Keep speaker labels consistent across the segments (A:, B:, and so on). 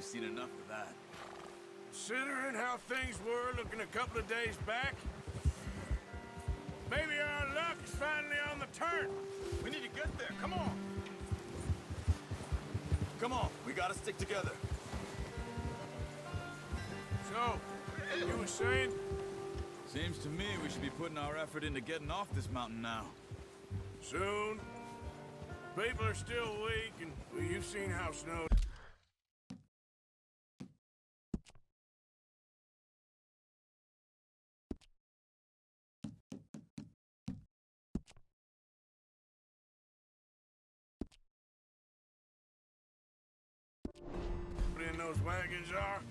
A: We've seen enough of that.
B: Considering how things were looking a couple of days back, maybe our luck is finally on the turn.
A: We need to get there, come on! Come on, we gotta stick together.
B: So, you were saying?
A: Seems to me we should be putting our effort into getting off this mountain now.
B: Soon. People are still weak, and well, you've seen how snow... in those wagons are.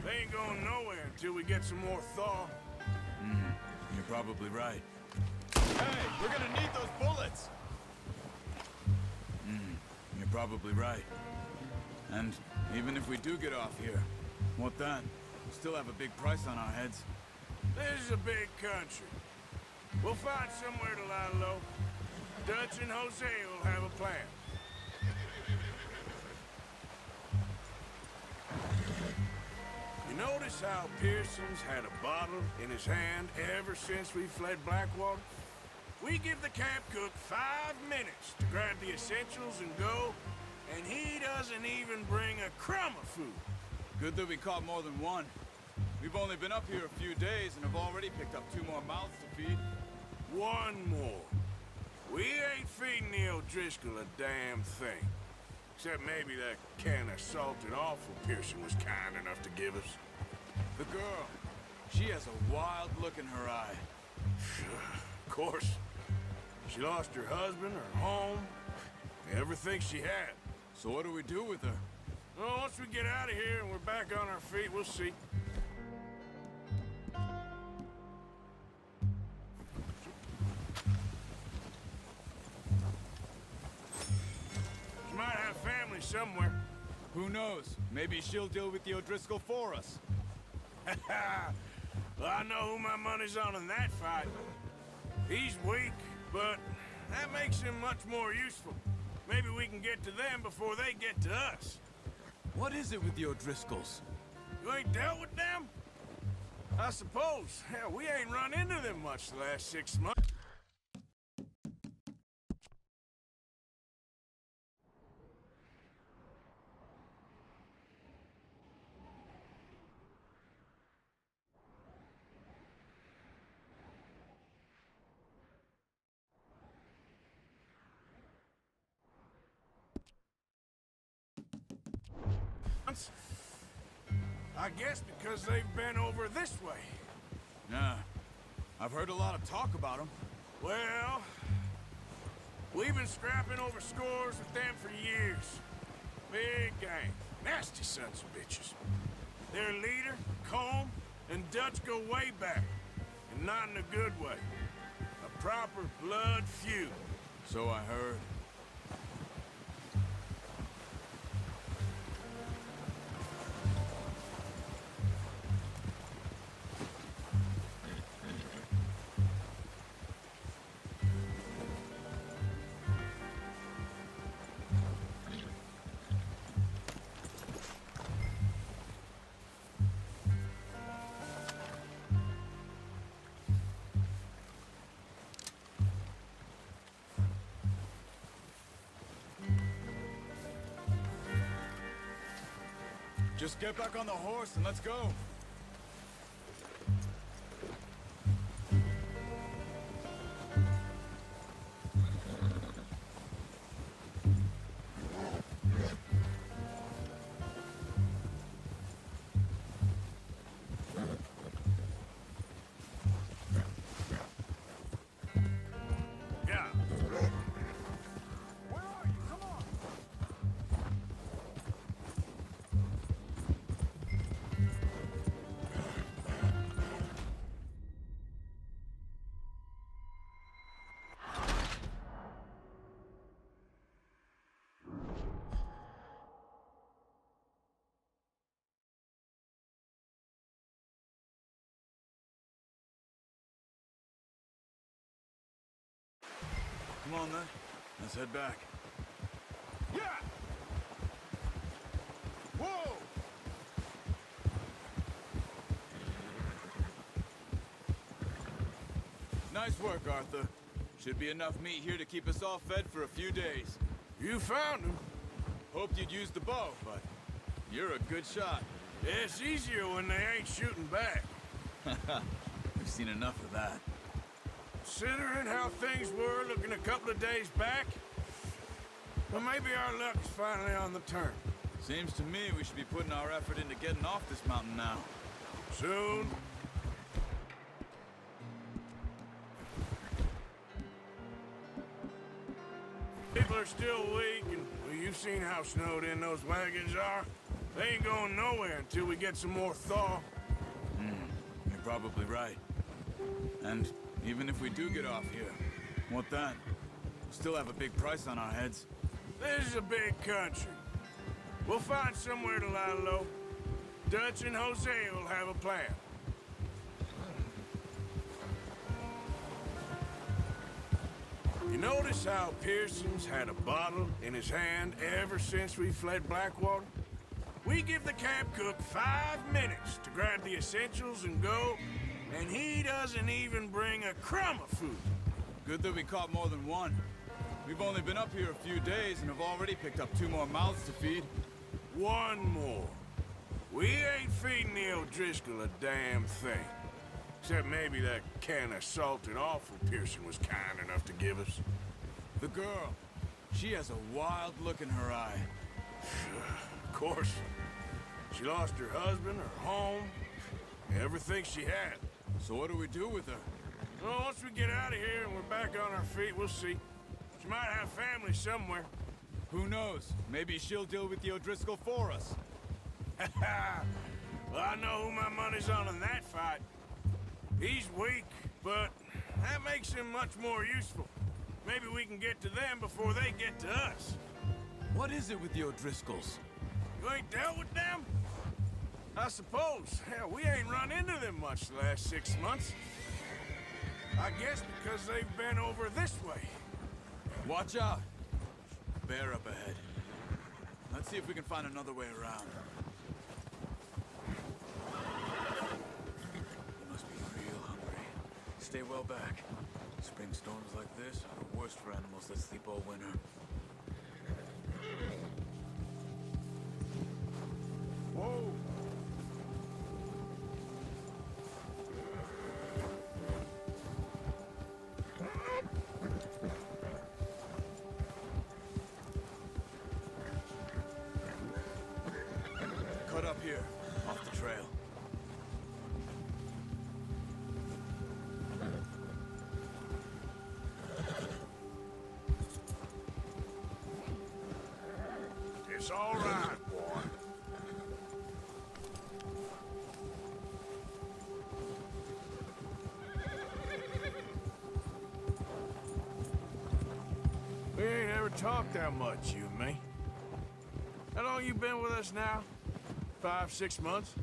B: They ain't going nowhere until we get some more thaw.
A: You're probably right. Hey, we're gonna need those bullets! You're probably right. And even if we do get off here, what then? We still have a big price on our heads.
B: This is a big country. We'll find somewhere to lie low. Dutch and Jose will have a plan. You notice how Pearson's had a bottle in his hand ever since we fled Blackwater? We give the camp cook 5 minutes to grab the essentials and go, and he doesn't even bring a crumb of food.
A: Good that we caught more than one. We've only been up here a few days and have already picked up 2 more mouths to feed.
B: One more. We ain't feeding the O'Driscoll a damn thing. Except maybe that can of salted offal Pearson was kind enough to give us.
A: The girl. She has a wild look in her eye.
B: Of course. She lost her husband, her home, everything she had.
A: So what do we do with her?
B: Well, once we get out of here and we're back on our feet, we'll see. She might have family somewhere.
A: Who knows? Maybe she'll deal with the O'Driscoll for us.
B: Well, I know who my money's on in that fight. He's weak, but that makes him much more useful. Maybe we can get to them before they get to us.
A: What is it with the O'Driscolls?
B: You ain't dealt with them? I suppose. Hell, we ain't run into them much the last 6 months. I guess because they've been over this way.
A: Yeah. I've heard a lot of talk about them.
B: Well, we've been scrapping over scores with them for years. Big gang. Nasty sons of bitches. Their leader, Combe, and Dutch go way back. And not in a good way. A proper blood feud.
A: So I heard. Just get back on the horse and let's go.
B: Yeah.
A: Where are you? Come on. Come on, then. Let's head back.
B: Yeah! Whoa!
A: Nice work, Arthur. Should be enough meat here to keep us all fed for a few days.
B: You found him.
A: Hoped you'd use the bow, but you're a good shot.
B: It's easier when they ain't shooting back.
A: We've seen enough of that.
B: Considering how things were looking a couple of days back, well, maybe our luck's finally on the turn.
A: Seems to me we should be putting our effort into getting off this mountain now.
B: Soon. People are still weak, and well, you've seen how snowed in those wagons are. They ain't going nowhere until we get some more thaw.
A: You're probably right. And even if we do get off here, what then? We'll still have a big price on our heads.
B: This is a big country. We'll find somewhere to lie low. Dutch and Jose will have a plan. You notice how Pearson's had a bottle in his hand ever since we fled Blackwater? We give the camp cook 5 minutes to grab the essentials and go, and he doesn't even bring a crumb of food.
A: Good that we caught more than one. We've only been up here a few days and have already picked up 2 more mouths to feed.
B: One more. We ain't feeding the O'Driscoll a damn thing. Except maybe that can of salted offal Pearson was kind enough to give us.
A: The girl, she has a wild look in her eye.
B: Of course. She lost her husband, her home, everything she had.
A: So what do we do with her?
B: Well, once we get out of here and we're back on our feet, we'll see. She might have family somewhere.
A: Who knows? Maybe she'll deal with the O'Driscoll for us.
B: Well, I know who my money's on in that fight. He's weak, but that makes him much more useful. Maybe we can get to them before they get to us.
A: What is it with the O'Driscolls?
B: You ain't dealt with them? I suppose. Hell, we ain't run into them much the last 6 months. I guess because they've been over this way.
A: Watch out. Bear up ahead. Let's see if we can find another way around. You must be real hungry. Stay well back. Spring storms like this are the worst for animals that sleep all winter.
B: Whoa!
A: Cut up here, off the trail.
B: It's all right, boy. We ain't ever talked that much, you and me. How long you been with us now? 5, 6 months?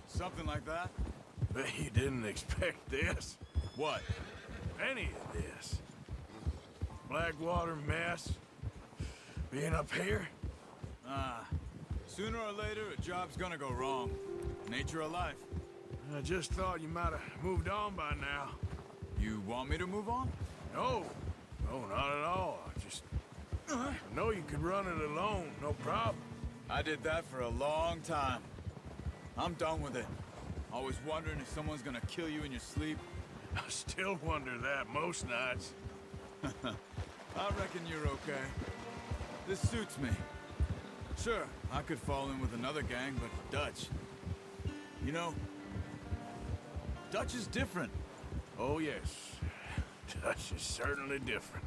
A: Something like that?
B: Bet you didn't expect this.
A: What?
B: Any of this. Blackwater mess. Being up here.
A: Sooner or later, a job's gonna go wrong. Nature of life.
B: I just thought you might have moved on by now.
A: You want me to move on?
B: No. No, not at all. I know you could run it alone, no problem.
A: I did that for a long time. I'm done with it. Always wondering if someone's gonna kill you in your sleep.
B: I still wonder that most nights.
A: I reckon you're okay. This suits me. Sure, I could fall in with another gang, but Dutch... You know, Dutch is different.
B: Oh, yes. Dutch is certainly different.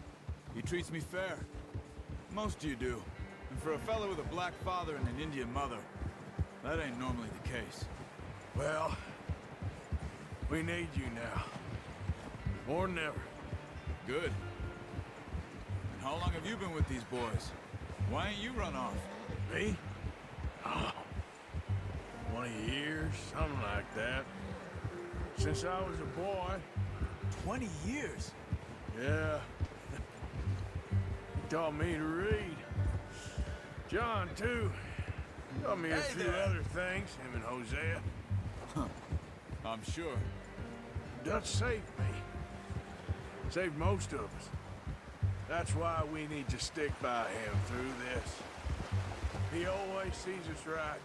A: He treats me fair. Most of you do. And for a fellow with a black father and an Indian mother, that ain't normally the case.
B: Well, we need you now. More than ever.
A: Good. And how long have you been with these boys? Why ain't you run off?
B: Me? Oh, 20 years, something like that. Since I was a boy.
A: 20 years?
B: Yeah. taught me to read. John, too. Taught me a few other things, him and Hosea.
A: I'm sure.
B: Dutch saved me. Saved most of us. That's why we need to stick by him through this. He always sees us right.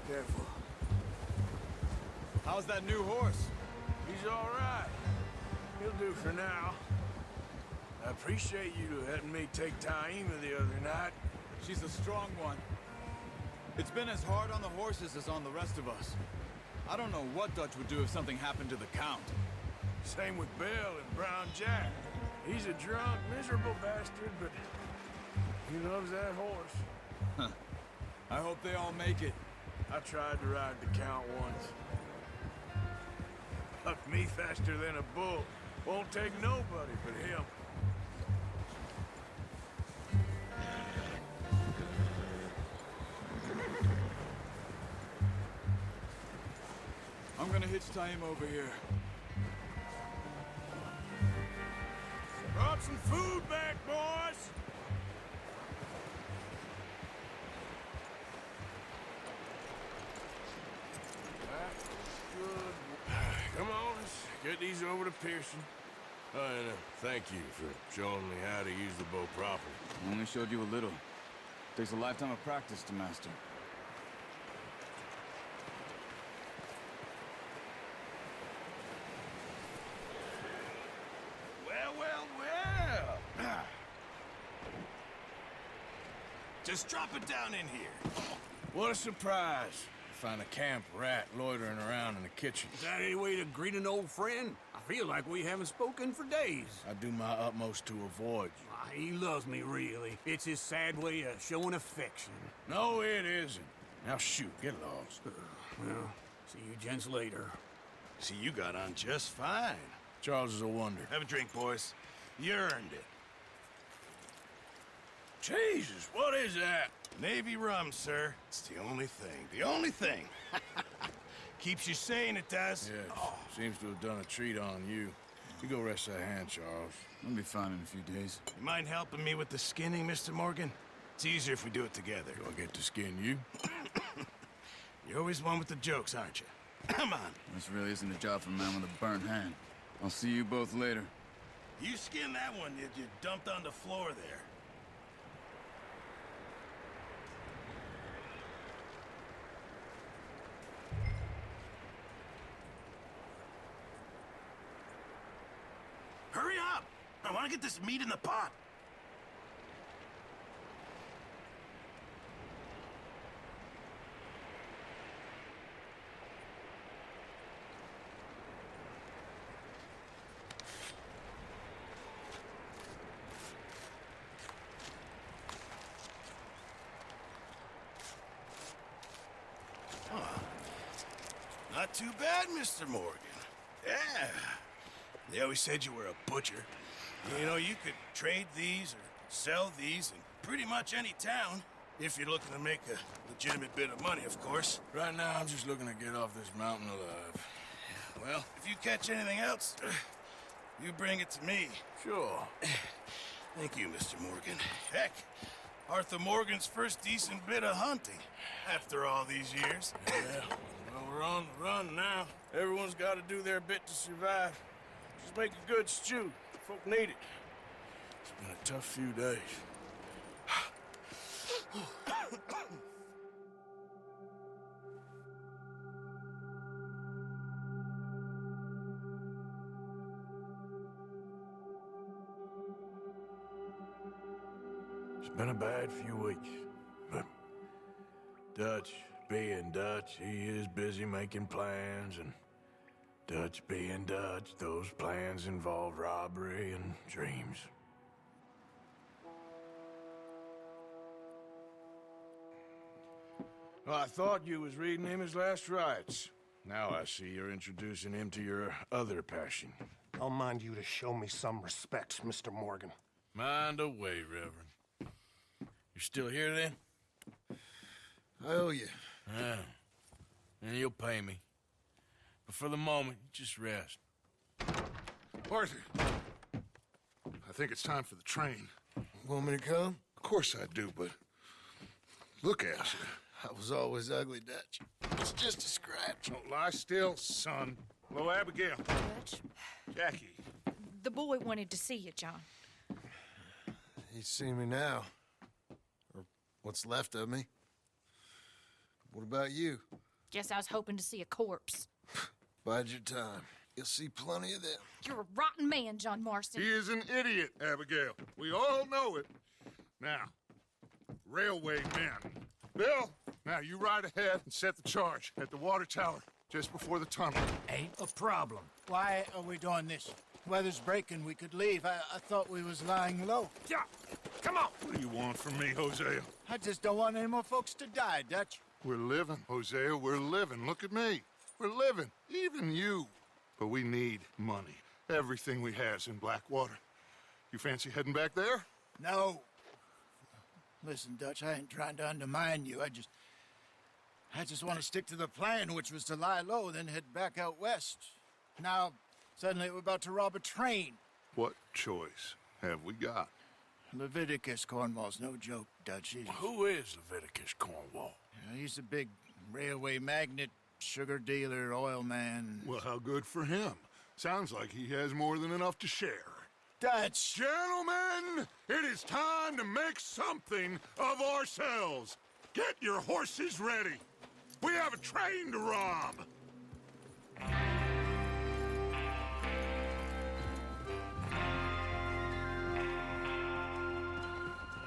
B: Careful.
A: How's that new horse?
B: He's all right. He'll do for now. I appreciate you letting me take Taima the other night.
A: She's a strong one. It's been as hard on the horses as on the rest of us. I don't know what Dutch would do if something happened to the Count.
B: Same with Bill and Brown Jack. He's a drunk, miserable bastard, but he loves that horse.
A: I hope they all make it.
B: I tried to ride the Count once. Bucked me faster than a bull. Won't take nobody but him.
A: I'm gonna hitch Taima over here.
B: Brought some food back, boys! That's good. Come on, let's get these over to Pearson. And thank you for showing me how to use the bow properly.
A: I only showed you a little. Takes a lifetime of practice to master.
B: Well. Just drop it down in here. What a surprise. Find a camp rat loitering around in the kitchen.
C: Is that any way to greet an old friend? I feel like we haven't spoken for days.
B: I do my utmost to avoid you.
C: He loves me, really. It's his sad way of showing affection.
B: No, it isn't. Now shoot, get lost.
C: Well, see you gents later.
D: See, you got on just fine.
B: Charles is a wonder.
D: Have a drink, boys. You earned it.
B: Jesus, what is that?
D: Navy rum, sir. It's the only thing. The only thing. Keeps you sane, it does.
B: Yes, seems to have done a treat on you. You go rest that hand, Charles.
A: I'll be fine in a few days.
D: You mind helping me with the skinning, Mr. Morgan? It's easier if we do it together.
B: Do I get to skin you?
D: You're always one with the jokes, aren't you? Come on.
A: This really isn't a job for a man with a burnt hand. I'll see you both later.
D: You skin that one that you dumped on the floor there. Hurry up! I want to get this meat in the pot. Not too bad, Mr. Morgan. Yeah. They always said you were a butcher. You know, you could trade these or sell these in pretty much any town, if you're looking to make a legitimate bit of money, of course.
B: Right now, I'm just looking to get off this mountain alive.
D: Well, if you catch anything else, you bring it to me.
B: Sure.
D: Thank you, Mr. Morgan. Heck, Arthur Morgan's first decent bit of hunting after all these years.
B: Yeah, well, we're on the run now. Everyone's got to do their bit to survive. Just make a good stew. Folk need it. It's been a tough few days. It's been a bad few weeks, but Dutch being Dutch, he is busy making plans, and Dutch being Dutch, those plans involve robbery and dreams. Well, I thought you was reading him his last rites. Now I see you're introducing him to your other passion.
E: I'll mind you to show me some respect, Mr. Morgan.
B: Mind away, Reverend. You're still here, then?
D: I owe you.
B: Yeah. And you'll pay me. But for the moment, just rest.
F: Arthur, I think it's time for the train.
D: Want me to come?
F: Of course I do, but look at you.
D: I was always ugly, Dutch. It's just a scratch.
F: Don't lie still, son. Hello, Abigail.
G: Dutch,
F: Jackie.
G: the boy wanted to see you, John.
D: He's seen me now. Or what's left of me. What about you?
G: Guess I was hoping to see a corpse.
D: Bide your time. You'll see plenty of them.
G: You're a rotten man, John Marston.
F: He is an idiot, Abigail. We all know it. Now, railway men. Bill, now you ride ahead and set the charge at the water tower just before the tunnel.
B: Ain't a problem. Why are we doing this? Weather's breaking, we could leave. I thought we was lying low.
F: Yeah, come on. What do you want from me, Hosea?
B: I just don't want any more folks to die, Dutch.
F: We're living, Hosea, we're living. Look at me. We're living, even you. But we need money. Everything we has in Blackwater. You fancy heading back there?
B: No. Listen, Dutch, I ain't trying to undermine you. I just want to stick to the plan, which was to lie low, then head back out west. Now, suddenly we're about to rob a train.
F: What choice have we got?
B: Leviticus Cornwall's no joke, Dutch.
C: Who is Leviticus Cornwall?
B: He's a big railway magnate, sugar dealer, oil man.
F: Well, how good for him. Sounds like he has more than enough to share.
B: Dutch!
F: Gentlemen, it is time to make something of ourselves. Get your horses ready. We have a train to rob.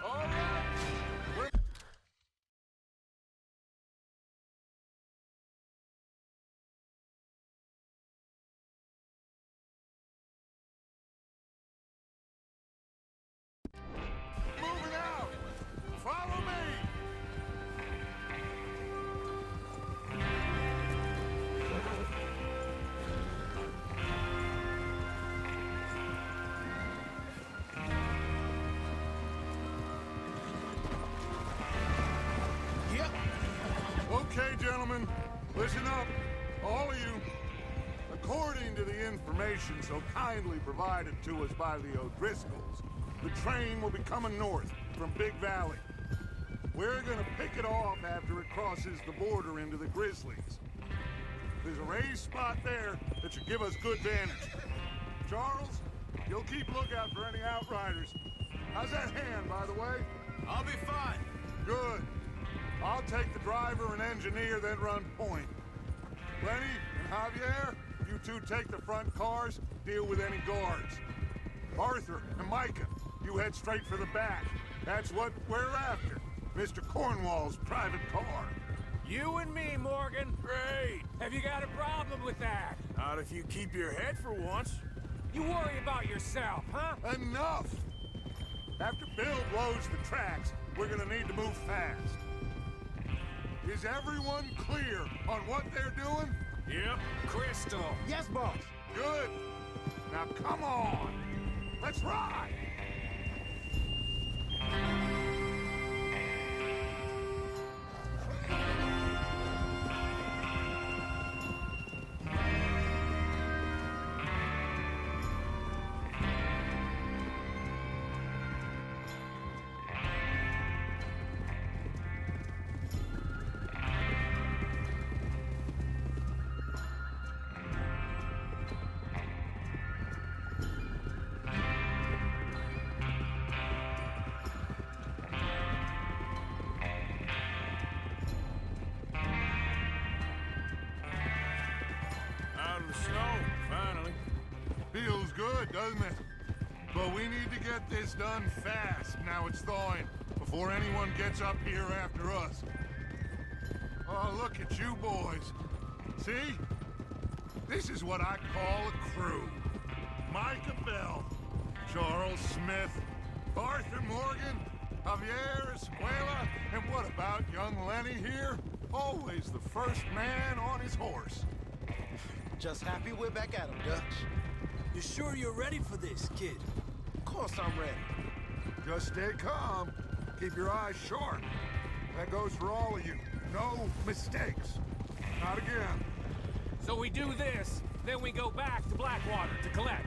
F: All right. Moving out. Follow me.
B: Yep.
F: Okay, gentlemen, listen up, all of you. According to the information so kindly provided to us by the O'Driscolls, the train will be coming north from Big Valley. We're gonna pick it off after it crosses the border into the Grizzlies. There's a raised spot there that should give us good vantage. Charles, you'll keep lookout for any outriders. How's that hand, by the way?
A: I'll be fine.
F: Good. I'll take the driver and engineer, then run point. Lenny and Javier, you two take the front cars, deal with any guards. Arthur and Micah, you head straight for the back. That's what we're after. Mr. Cornwall's private car.
B: You and me, Morgan.
C: Great.
B: Have you got a problem with that?
C: Not if you keep your head for once.
B: You worry about yourself, huh?
F: Enough! After Bill blows the tracks, we're gonna need to move fast. Is everyone clear on what they're doing?
C: Yep.
B: Crystal. Yes, boss.
F: Good. Now come on. Let's ride.
C: Out of the snow, finally.
F: Feels good, doesn't it? But we need to get this done fast, now it's thawing, before anyone gets up here after us. Oh, look at you boys. See? This is what I call a crew. Micah Bell, Charles Smith, Arthur Morgan, Javier Escuela, and what about young Lenny here? Always the first man on his horse.
H: Just happy we're back at him, Dutch.
C: You sure you're ready for this, kid?
H: Of course I'm ready.
F: Just stay calm. Keep your eyes sharp. That goes for all of you. No mistakes. Not again.
B: So we do this, then we go back to Blackwater to collect.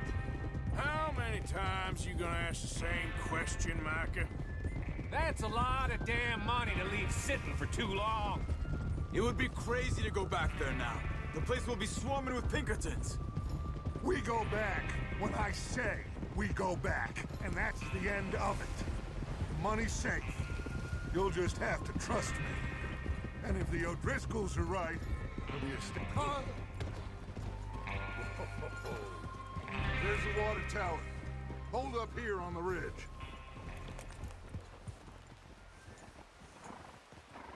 B: times you gonna ask the same question, Micah?
I: That's a lot of damn money to leave sitting for too long.
A: It would be crazy to go back there now. The place will be swarming with Pinkertons.
F: We go back when I say we go back, and that's the end of it. The money's safe. You'll just have to trust me. And if the O'Driscolls are right, there'll be a stick. There's the water tower. Hold up here on the ridge.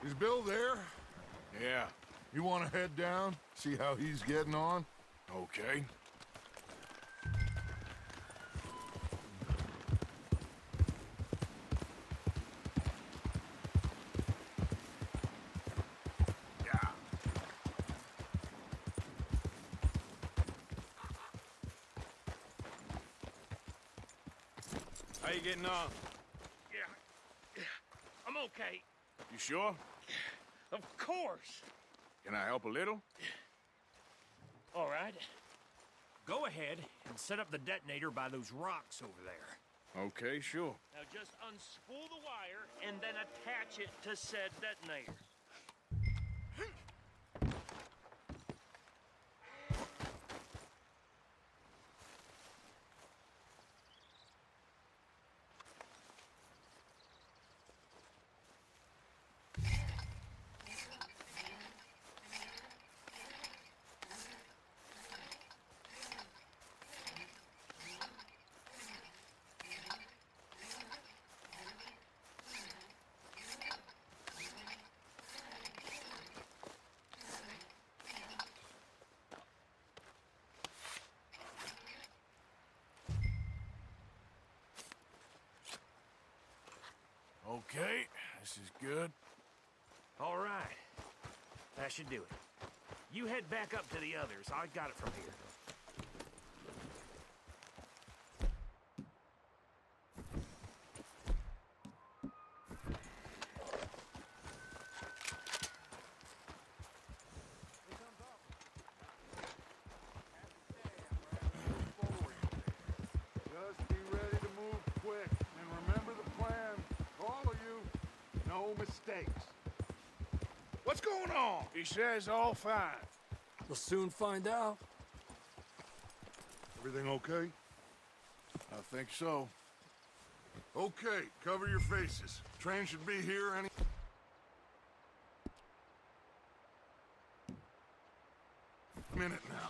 F: Is Bill there?
B: Yeah.
F: You want to head down, see how he's getting on?
B: Okay. Yeah. How you getting on?
J: Yeah. I'm okay.
B: You sure?
J: Of course.
B: Can I help a little?
J: All right. Go ahead and set up the detonator by those rocks over there.
B: Okay, sure.
J: Now just unspool the wire and then attach it to said detonator.
B: Okay, this is good.
J: All right. That should do it. You head back up to the others. I got it from here.
F: Just be ready to move quick, and remember the plan. All of you, no mistakes.
B: What's going on? He says all fine.
H: We'll soon find out.
F: Everything okay?
B: I think so.
F: Okay, cover your faces. Train should be here any minute now.